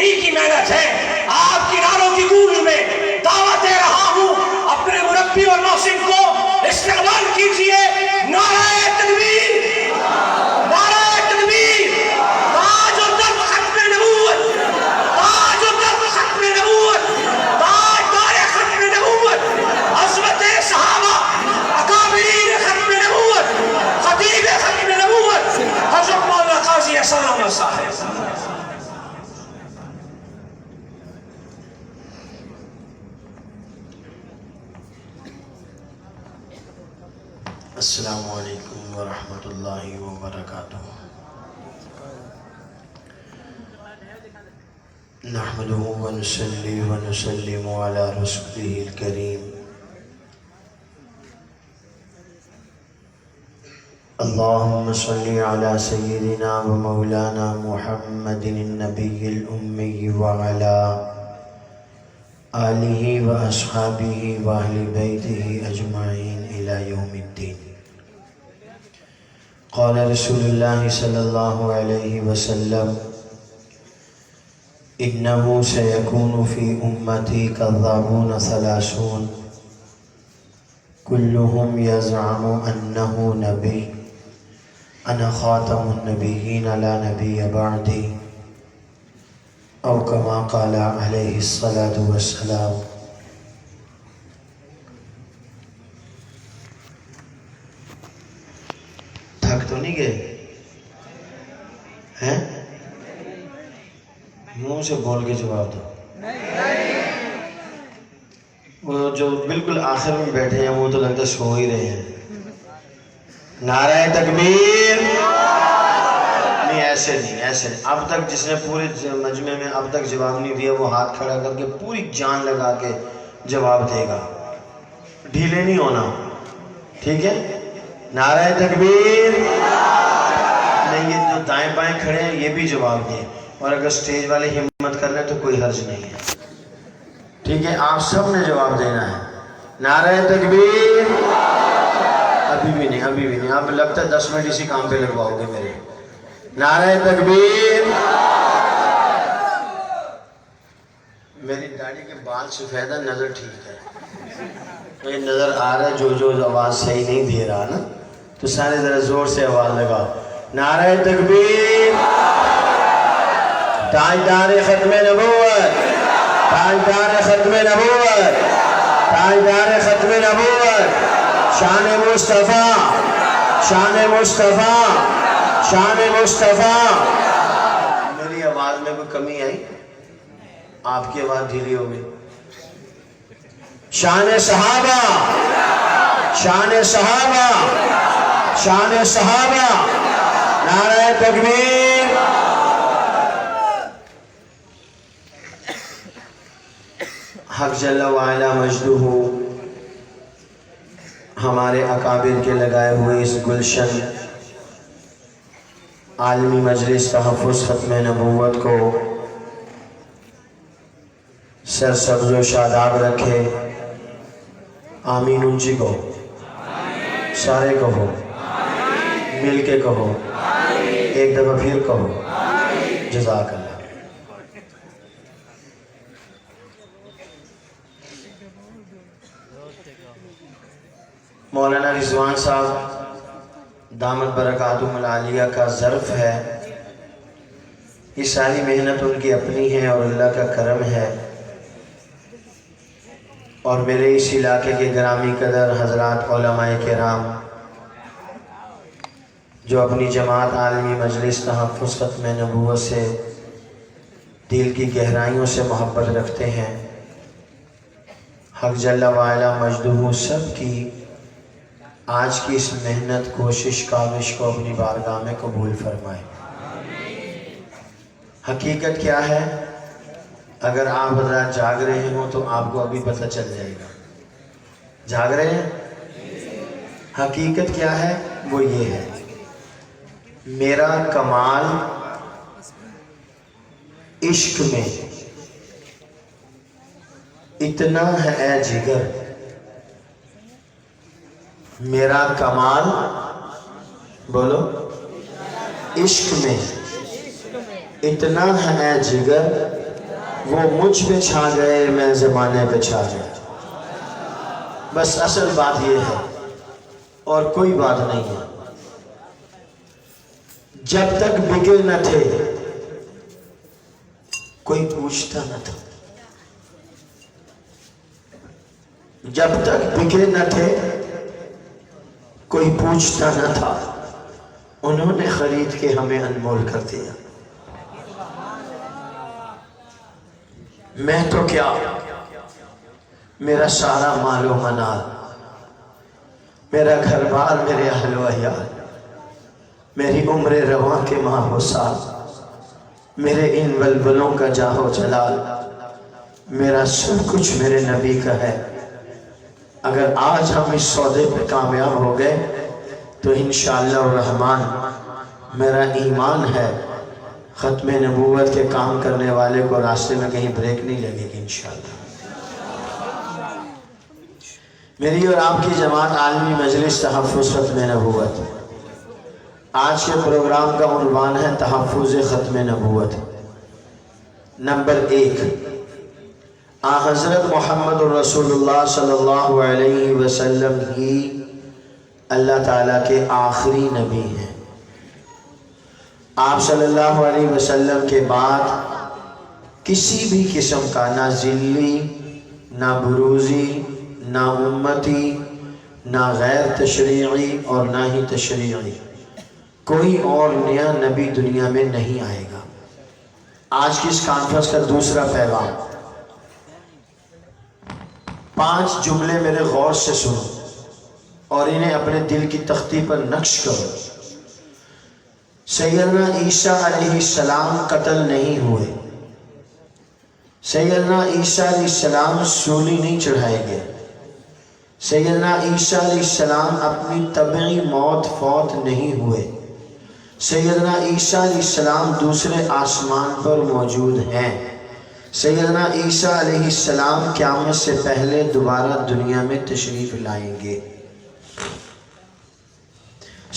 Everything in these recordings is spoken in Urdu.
انہی کی محنت ہے۔ آپ کی نعروں کی گونج میں دعوت دے رہا ہوں، اپنے مربی اور محسن کو استقبال کیجئے۔ نعرہ تکبیر، نعرہ تکبیر، تاج و تخت ختم نبوت، تاج و تخت ختم نبوت، تاج دار ختم نبوت، عظمت صحابہ، اکابرین ختم نبوت، خطیب ختم نبوت، حضرت مولانا قاضی احسان احمد صاحب۔ السلام علیکم ورحمۃ اللہ وبرکاتہ۔ نحمده ونصلی ونسلم علی رسولہ الکریم۔ اللہم صلی علی سیدنا و مولانا محمد النبی الامی وعلی آلہ و اصحابہ و اہل بیتہ اجمعین الی یوم الدین۔ قال رسول اللہ صلی اللہ علیہ وسلم انه سيكون في امتی كذابون ثلاثون كلهم يزعم انه نبی انا خاتم النبیین لا نبی بعدی او كما قال علیہ الصلاة والسلام۔ تھک تو نہیں گئے ہیں؟ منہ سے بول کے جواب دو۔ وہ جو بالکل آخر میں بیٹھے ہیں وہ تو لگتا سو ہی رہے ہیں۔ نعرہ تکبیر، نہیں ایسے نہیں، ایسے نہیں۔ اب تک جس نے پورے مجمع میں اب تک جواب نہیں دیا وہ ہاتھ کھڑا کر کے پوری جان لگا کے جواب دے گا، ڈھیلے نہیں ہونا، ٹھیک ہے؟ نعرہ تکبیر، نہیں یہ جو دائیں بائیں کھڑے ہیں یہ بھی جواب دیں، اور اگر سٹیج والے ہمت کر لیں تو کوئی حرج نہیں ہے، ٹھیک ہے؟ آپ سب نے جواب دینا ہے۔ نعرہ تکبیر، ابھی بھی نہیں، ابھی بھی نہیں، آپ لگتا ہے 10 منٹ اسی کام پہ لگواؤ گے میرے۔ نعرہ تکبیر۔ میری داڑھی کے بال سفید ہے، نظر ٹھیک ہے، یہ نظر آ رہا ہے، جو آواز صحیح نہیں دے رہا نا تو سارے ذرا زور سے آواز لگاؤ۔ نعرہ تکبیر۔ تاجدار ختم نبوت، تاجدار ختم نبوت، تاجدار ختم نبوت، شان مصطفیٰ، شان مصطفیٰ، شان مصطفیٰ۔ میری آواز میں کوئی کمی آئی؟ آپ کی آواز ڈھیلی ہو گئی۔ شان صحابہ، شان صحابہ، شان صحابہ۔ نعرہ تکبیر۔ حق جل وعلا مجدہ ہمارے اکابر کے لگائے ہوئے اس گلشن عالمی مجلس تحفظ ختم نبوت کو سرسبز و شاداب رکھے۔ آمین اونچی کہو، سارے کہو، مل کے کہو، ایک دفعہ پھر کہو، جزاک اللہ۔ مولانا رضوان صاحب دامت برکاتہم العالیہ کا ظرف ہے، یہ ساری محنت ان کی اپنی ہے اور اللہ کا کرم ہے، اور میرے اس علاقے کے گرامی قدر حضرات علماء کرام جو اپنی جماعت عالمی مجلس تحفظ ختم نبوت سے دل کی گہرائیوں سے محبت رکھتے ہیں، حق جل وعلا مجدہ سب کی آج کی اس محنت کوشش کاوش کو اپنی بارگاہ میں قبول فرمائے۔ حقیقت کیا ہے؟ اگر آپ حضرات جاگ رہے ہوں تو آپ کو ابھی پتہ چل جائے گا۔ جاگ رہے ہیں؟ حقیقت کیا ہے؟ وہ یہ ہے، میرا کمال عشق میں اتنا ہے اے جگر، میرا کمال بولو عشق میں اتنا ہے اے جگر وہ مجھ پہ چھا گئے، میں زمانے پہ چھا گیا۔ بس اصل بات یہ ہے اور کوئی بات نہیں ہے۔ جب تک بکے نہ تھے کوئی پوچھتا نہ تھا، جب تک بکے نہ تھے کوئی پوچھتا نہ تھا، انہوں نے خرید کے ہمیں انمول کر دیا۔ میں تو کیا، میرا سارا مال و منال، میرا گھر بار، میرے اہل و عیال، میری عمر رواں کے ماہ و سال، میرے ان بلبلوں کا جاہ و جلال، میرا سب کچھ میرے نبی کا ہے۔ اگر آج ہم اس سودے پہ کامیاب ہو گئے تو انشاءاللہ الرحمن میرا ایمان ہے ختم نبوت کے کام کرنے والے کو راستے میں کہیں بریک نہیں لگے گی انشاءاللہ۔ میری اور آپ کی جماعت عالمی مجلس تحفظ ختم نبوت، آج کے پروگرام کا عنوان ہے تحفظ ختم نبوت۔ نمبر 1، حضرت محمد رسول اللہ صلی اللہ علیہ وسلم ہی اللہ تعالیٰ کے آخری نبی ہیں۔ آپ صلی اللہ علیہ وسلم کے بعد کسی بھی قسم کا نہ ذلی، نہ بروزی، نہ امتی، نہ غیر تشریعی اور نہ ہی تشریعی کوئی اور نیا نبی دنیا میں نہیں آئے گا۔ آج کی اس کانفرنس کا دوسرا پیغام، 5 جملے میرے غور سے سنو اور انہیں اپنے دل کی تختی پر نقش کرو۔ سیدنا عیسیٰ علیہ السلام قتل نہیں ہوئے، سیدنا عیسیٰ علیہ السلام سولی نہیں چڑھائے گئے، سیدنا عیسیٰ علیہ السلام اپنی طبعی موت فوت نہیں ہوئے، سیدنا عیسیٰ علیہ السلام دوسرے آسمان پر موجود ہیں، سیدنا عیسیٰ علیہ السلام قیامت سے پہلے دوبارہ دنیا میں تشریف لائیں گے۔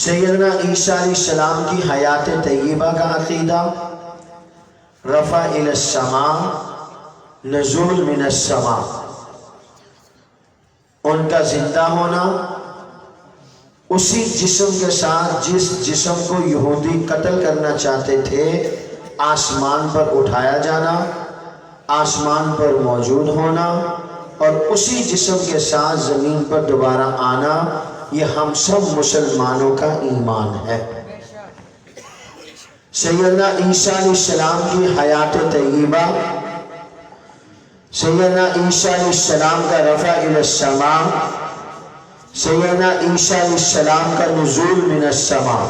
سیدنا عیسیٰ علیہ السلام کی حیات طیبہ کا عقیدہ، رفع الی السماء، نزول من السماء، ان کا زندہ ہونا، اسی جسم کے ساتھ جس جسم کو یہودی قتل کرنا چاہتے تھے آسمان پر اٹھایا جانا، آسمان پر موجود ہونا اور اسی جسم کے ساتھ زمین پر دوبارہ آنا، یہ ہم سب مسلمانوں کا ایمان ہے۔ سیدنا عیسیٰ علیہ السلام کی حیات طیبہ، سیدنا عیسیٰ علیہ السلام کا رفع الی السماء، سیدنا عیسیٰ علیہ السلام کا نزول من السماء،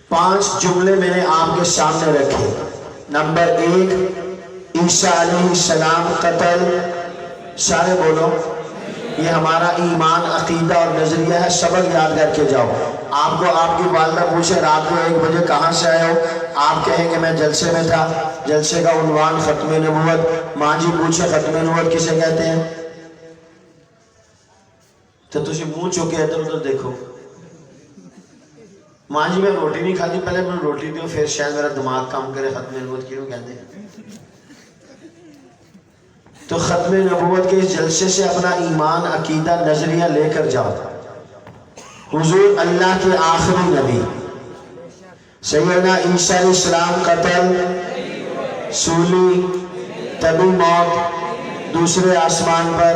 5 جملے میں نے آپ کے سامنے رکھے۔ نمبر 1، عیسیٰ علیہ السلام قتل، سارے بولو، یہ ہمارا ایمان، عقیدہ اور نظریہ ہے۔ سبق یاد کر کے جاؤ۔ آپ کو آپ کی والدہ پوچھے رات کو 1 بجے کہاں سے آئے ہو، آپ کہیں کہ میں جلسے میں تھا، جلسے کا عنوان ختم نبوت۔ ماں جی پوچھے ختم نبوت کسے کہتے ہیں، تو تجھے منہ چوکے ادھر ادھر دیکھو۔ ماں جی میں روٹی نہیں کھاتی، پہلے میں روٹی دوں پھر شاید میرا دماغ کام کرے، ختم نبوت کیوں کہتے ہیں؟ تو ختم نبوت کے اس جلسے سے اپنا ایمان، عقیدہ، نظریہ لے کر جاؤ۔ حضور اللہ کے آخری نبی، سیدنا عیسیٰ علیہ السلام قتل، سولی، طبی موت، دوسرے آسمان پر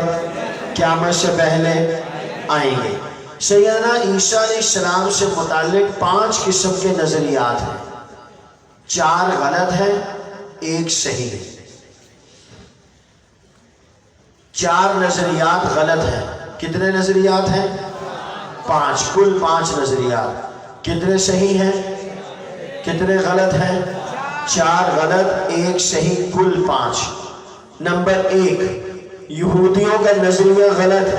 قیامت سے پہلے آئیں گے۔ سیدنا عیسیٰ علیہ السلام سے متعلق 5 قسم کے نظریات ہیں، 4 غلط ہیں، 1 صحیح ہے۔ 4 نظریات غلط ہیں۔ کتنے نظریات ہیں؟ 5، کل 5 نظریات۔ کتنے صحیح ہیں؟ کتنے غلط ہیں؟ 4 غلط، 1 صحیح، کل 5۔ نمبر 1، یہودیوں کا نظریہ غلط،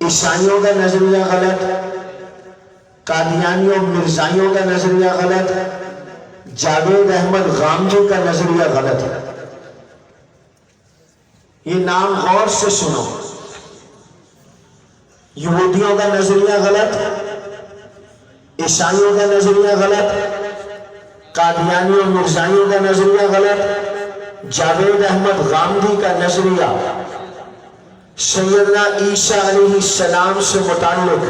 عیسائیوں کا نظریہ غلط، قادیانیوں مرزائیوں کا نظریہ غلط، جاوید احمد غامدی کا نظریہ غلط ہے۔ یہ نام غور سے سنو۔ یہودیوں کا نظریہ غلط، عیسائیوں کا نظریہ غلط، قادیانیوں مرزائیوں کا نظریہ غلط، جاوید احمد غامدی کا نظریہ سیدنا عیسیٰ علیہ السلام سے متعلق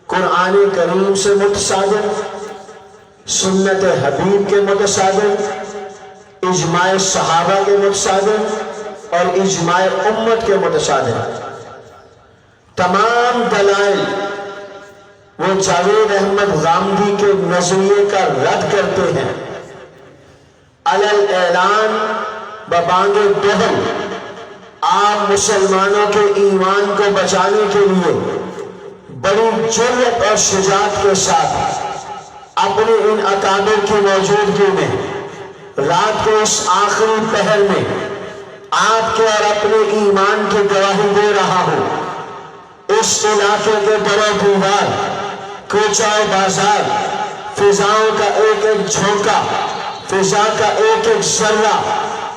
قرآن کریم سے متصادم، سنت حبیب کے متصادم، اجماع صحابہ کے متصادم اور اجماع امت کے متصادم، تمام دلائل وہ جاوید احمد غامدی کے نظریے کا رد کرتے ہیں۔ علی اعلان ببانگ دہل آپ مسلمانوں کے ایمان کو بچانے کے لیے بڑی جرأت اور شجاعت کے ساتھ اپنے ان اکابر کی موجودگی میں رات کے اس آخری پہر میں آپ کے اور اپنے ایمان کی گواہی دے رہا ہوں۔ اس علاقے کے در و دیوار، کوچہ و بازار، فضاؤں کا ایک ایک جھونکا، فضا کا ایک ایک ذرہ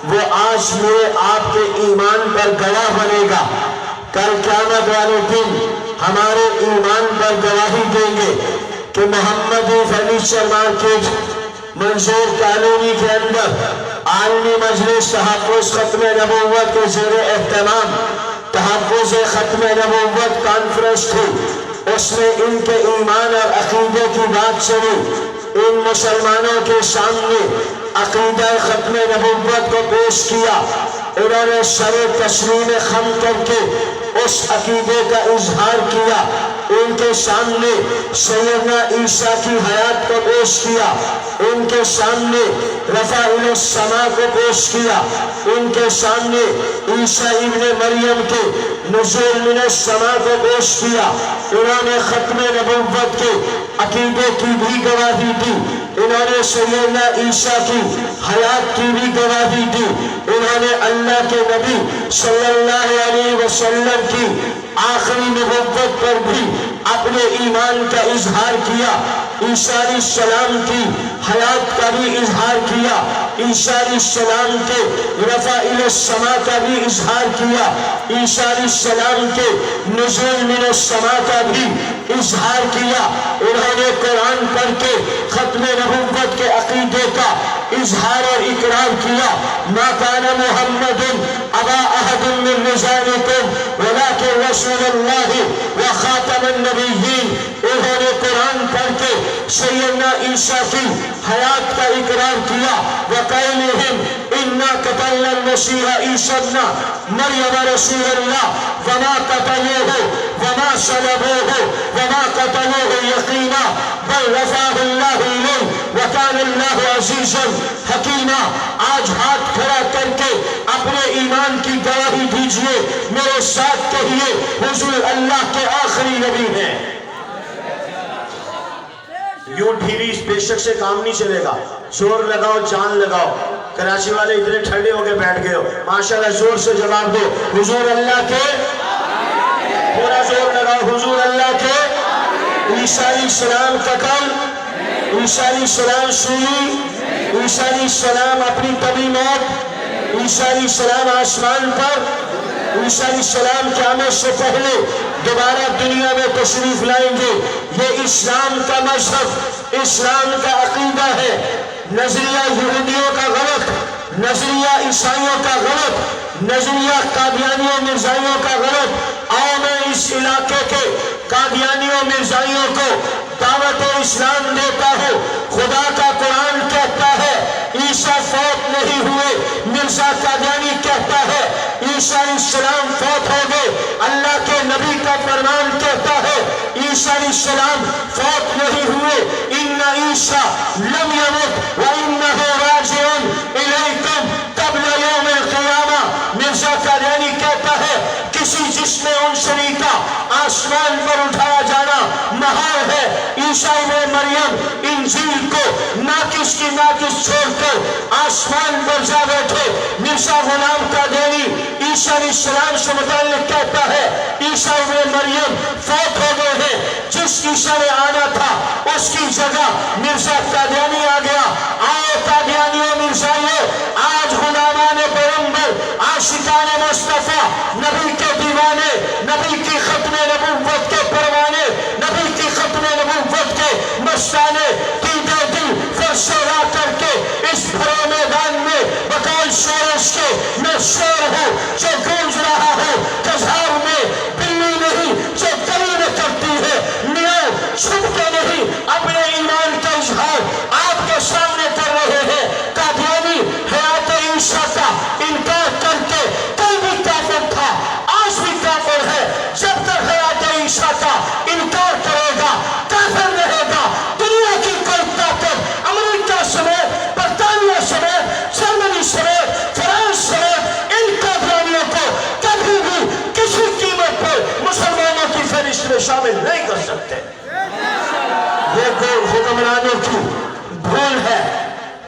وہ آج میرے آپ کے ایمان پر گواہ بنے گا۔ کل قیامت والے دن ہمارے ایمان پر گواہی دیں گے کہ محمدی فرنیچر مارکیٹ منظور کالونی کے اندر عالمی مجلس تحفظ ختم نبوت کے زیر اہتمام تحفظ ختم نبوت کانفرنس تھی، اس میں ان کے ایمان اور عقیدے کی بات چلی۔ ان مسلمانوں کے سامنے عقیدہ ختم نبوت کو پیش کیا، انہوں نے سر تسلیم خم کر کے اس عقیدے کا اظہار کیا، ان کے سامنے سیدنا عیسیٰ کی حیات کو پیش کیا، ان کے سامنے رفع الی السماء کو پیش کیا، ان کے سامنے عیسیٰ ابن مریم کے نزول من السماء کو پیش کیا، انہوں نے ختم نبوت کے عقیدے کی بھی گواہی دی، انہوں نے سیدنا عیسیٰ کی حیات کی بھی گواہی دی، انہوں نے اللہ کے نبی صلی اللہ علیہ وسلم کی آخری نبوت پر بھی اپنے ایمان کا اظہار کیا، عیسیٰ علیہ السلام کی حیات کا بھی اظہار کیا، عیسیٰ علیہ السلام کے رفع الی السماء کا بھی اظہار کیا، عیسیٰ علیہ السلام کے نزول من السماء کا بھی اظہار کیا۔ انہوں نے قرآن پڑھ کے ختم نبوت کے عقیدے کا اظہار اور اقرار کیا۔ ما کان محمد ابا احد من رجالکم ولکن رسول اللہ وخاتم النبیین۔ انہوں نے قرآن پڑھ کے سیدنا عیسیٰ کی حیات کا اقرار کیا۔ وقیلہم انا قتلنا المسیح عیسیٰ ابن مریم رسول اللہ وما قتلوہ وما صلبوہ وما قتلوہ یقینا بل رفعہ اللہ الیہ وکان اللہ عزیزا حکیما۔ آج ہاتھ کھڑا کر کے اپنے ایمان کی گواہی دیجئے، میرے ساتھ کہیے حضور اللہ کے آخری نبی ہیں۔ یوں ڈھیلی اس بے شک سے کام نہیں چلے گا، زور لگاؤ جان لگاؤ۔ کراچی والے اتنے ٹھنڈے ہو کے بیٹھ گئے ہو، ماشاءاللہ زور سے جواب دو، حضور اللہ کے، پورا زور لگاؤ، حضور اللہ کے۔ عیسیٰ علیہ السلام قتل، عیسیٰ علیہ السلام سوئی، عیسیٰ علیہ السلام اپنی طبی موت، عیسیٰ علیہ السلام آسمان پر، عیسیٰ علیہ السلام قیامت سے پہلے دوبارہ دنیا میں تشریف لائیں گے۔ یہ اسلام کا مذہب، اسلام کا عقیدہ ہے۔ نظریہ یہودیوں کا غلط، نظریہ عیسائیوں کا غلط، نظریہ قادیانیوں مرزائیوں کا غلط۔ آؤ میں اس علاقے کے قادیانیوں مرزائیوں کو دعوت اسلام دیتا ہوں۔ خدا کا قرآن کہتا ہے عیسیٰ فوت نہیں ہوئے، مرزا قادیانی کہتا ہے عیسیٰ علیہ السلام فوت ہو گئے۔ اللہ کے نبی کا فرمان کہتا ہے عیسیٰ علیہ السلام فوت نہیں ہوئے۔ ان عیسیٰ لم یمت وانہ راجع الیکم قبل یوم القیامہ۔ مرزا قادیانی کہتا ہے کسی جسم عنصری کا آسمان پر اٹھایا جانا محال ہے۔ عیسیٰ ابن مریم انجیل کو ناقص کی ناقص چھوڑ کر آسمان پر جا بیٹھے۔ مرزا غلام قادیانی عیسیٰ علیہ السلام سے متعلق کہتا ہے عیسیٰ ابن مریم فوت ہو گئے ہیں، جس عیسیٰ نے آنا تھا اس کی جگہ مرزا قادیانی آ گیا۔ آؤ قادیانیوں مرزائیوں، آج غلامان پیغمبر، عاشقان مصطفیٰ، نبی کے دیوانے، نبی کی ختم نبوت کے پروانے، نبی کی ختم نبوت کے مستانے، قیدے دل فرش و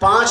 5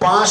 5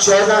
14